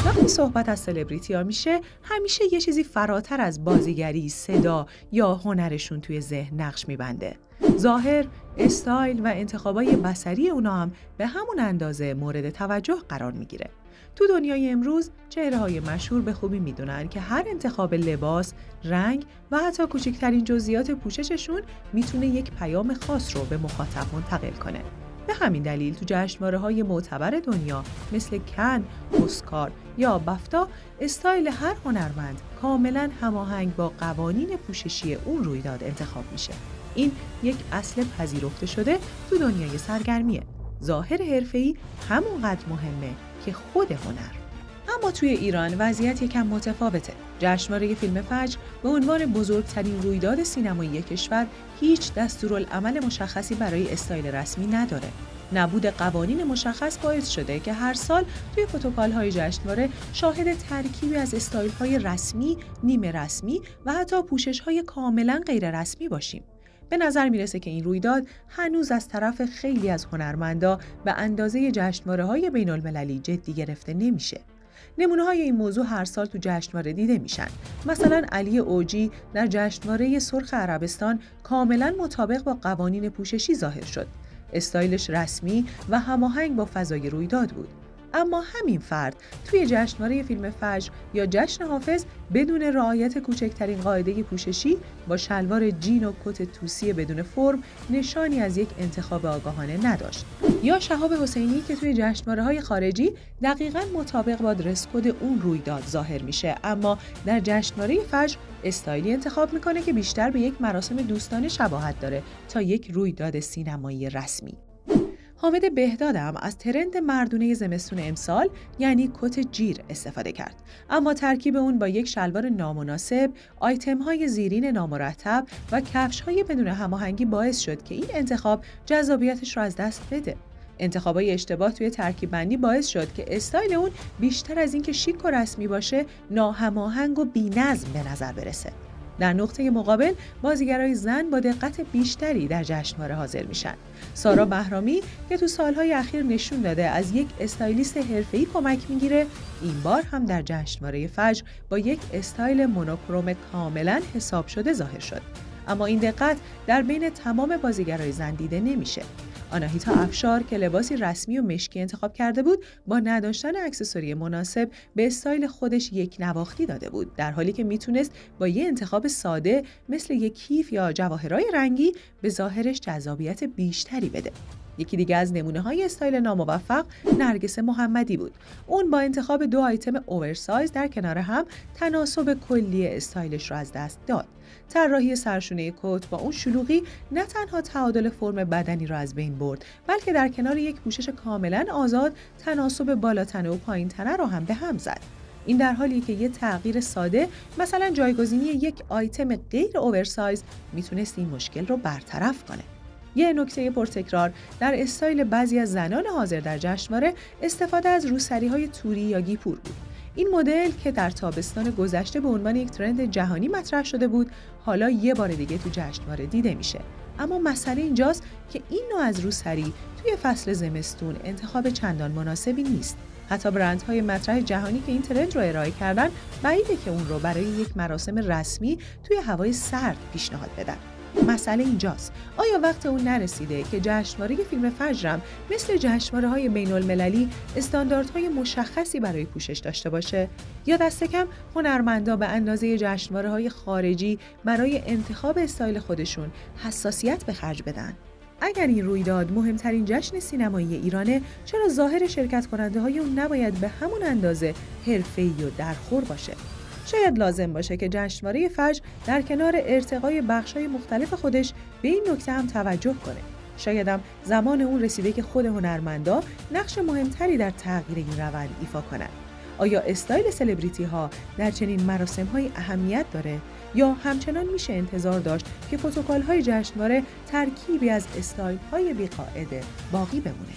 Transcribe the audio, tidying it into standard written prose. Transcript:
وقتی صحبت از سلبریتی‌ها میشه، همیشه یه چیزی فراتر از بازیگری، صدا یا هنرشون توی ذهن نقش میبنده. ظاهر، استایل و انتخابای بصری اونا هم به همون اندازه مورد توجه قرار میگیره. تو دنیای امروز چهره‌های مشهور به خوبی میدونن که هر انتخاب لباس، رنگ و حتی کوچکترین جزئیات پوشششون میتونه یک پیام خاص رو به مخاطب منتقل کنه. به همین دلیل تو جشنواره‌های معتبر دنیا مثل کن، اسکار یا بافتا، استایل هر هنرمند کاملاً هماهنگ با قوانین پوششی اون رویداد انتخاب میشه. این یک اصل پذیرفته شده تو دنیای سرگرمیه. ظاهر حرفه‌ای همونقدر مهمه که خود هنر. اما توی ایران وضعیت یکم متفاوته. جشنواره فیلم فجر به عنوان بزرگترین رویداد سینمایی کشور هیچ دستورالعمل مشخصی برای استایل رسمی نداره. نبود قوانین مشخص باعث شده که هر سال توی پروتکل‌های جشنواره شاهد ترکیبی از استایل‌های رسمی، نیمه رسمی و حتی پوشش‌های کاملاً غیر رسمی باشیم. به نظر میرسه که این رویداد هنوز از طرف خیلی از هنرمندا به اندازه جشنواره‌های بین‌المللی جدی گرفته نمیشه. نمونه‌های این موضوع هر سال تو جشنواره دیده میشن. مثلا علی اوجی در جشنواره سرخ عربستان کاملاً مطابق با قوانین پوششی ظاهر شد. استایلش رسمی و هماهنگ با فضای رویداد بود. اما همین فرد توی جشنواره فیلم فجر یا جشن حافظ بدون رعایت کوچکترین قاعده پوششی با شلوار جین و کت توسی بدون فرم نشانی از یک انتخاب آگاهانه نداشت. یا شهاب حسینی که توی جشنواره‌های خارجی دقیقاً مطابق با درس کد اون رویداد ظاهر میشه، اما در جشنواره فجر استایلی انتخاب میکنه که بیشتر به یک مراسم دوستانه شباهت داره تا یک رویداد سینمایی رسمی. حامد بهداد هم از ترند مردونه زمستون امسال یعنی کت جیر استفاده کرد، اما ترکیب اون با یک شلوار نامناسب، آیتم‌های زیرین نامرتب و کفش‌های بدون هماهنگی باعث شد که این انتخاب جذابیتش رو از دست بده. انتخابای اشتباه توی ترکیب بندی باعث شد که استایل اون بیشتر از اینکه شیک و رسمی باشه، ناهماهنگ و بی‌نظم به نظر برسه. در نقطه مقابل بازیگرای زن با دقت بیشتری در جشنواره حاضر میشن. سارا بهرامی که تو سالهای اخیر نشون داده از یک استایلیست حرفه‌ای کمک میگیره، این بار هم در جشنواره فجر با یک استایل مونوکروم کاملا حساب شده ظاهر شد. اما این دقت در بین تمام بازیگرای زن دیده نمیشه. آناهیتا افشار که لباسی رسمی و مشکی انتخاب کرده بود، با نداشتن اکسسوری مناسب به استایل خودش یک نواختی داده بود، در حالی که میتونست با یه انتخاب ساده مثل یک کیف یا جواهرای رنگی به ظاهرش جذابیت بیشتری بده. یکی دیگه از نمونه‌های استایل ناموفق نرگس محمدی بود. اون با انتخاب 2 آیتم اوورسایز در کنار هم تناسب کلی استایلش رو از دست داد. طراحی سرشونه کت با اون شلوغی نه تنها تعادل فرم بدنی را از بین برد، بلکه در کنار یک پوشش کاملا آزاد تناسب بالاتنه و پایین‌تنه را هم به هم زد. این در حالی که یه تغییر ساده، مثلا جایگزینی یک آیتم غیر اوورسایز، میتونست این مشکل رو برطرف کنه. یه نکته پرتکرار در استایل بعضی از زنان حاضر در جشنواره استفاده از روسری‌های توری یا گیپور بود. این مدل که در تابستان گذشته به عنوان یک ترند جهانی مطرح شده بود، حالا یه بار دیگه تو جشنواره دیده میشه. اما مسئله اینجاست که این نوع از روسری توی فصل زمستون انتخاب چندان مناسبی نیست. حتی برندهای مطرح جهانی که این ترند رو ارائه کردن، بعیده که اون رو برای یک مراسم رسمی توی هوای سرد پیشنهاد بدن. مسئله اینجاست، آیا وقت اون نرسیده که جشنواره فیلم فجرم مثل جشنواره‌های بین‌المللی استانداردهای مشخصی برای پوشش داشته باشه، یا دست کم هنرمندا به اندازه جشنواره‌های خارجی برای انتخاب استایل خودشون حساسیت به خرج بدن؟ اگر این رویداد مهمترین جشن سینمایی ایرانه، چرا ظاهر شرکت کننده‌های اون نباید به همون اندازه حرفه‌ای و درخور باشه؟ شاید لازم باشه که جشنواره فجر در کنار ارتقای بخش‌های مختلف خودش به این نکته هم توجه کنه. شاید هم زمان اون رسیده که خود هنرمندا نقش مهمتری در تغییر این روند ایفا کنند. آیا استایل سلبریتی‌ها در چنین مراسم‌های اهمیت داره، یا همچنان میشه انتظار داشت که پروتکل‌های جشنواره ترکیبی از استایل‌های بی‌قاعده باقی بمونه؟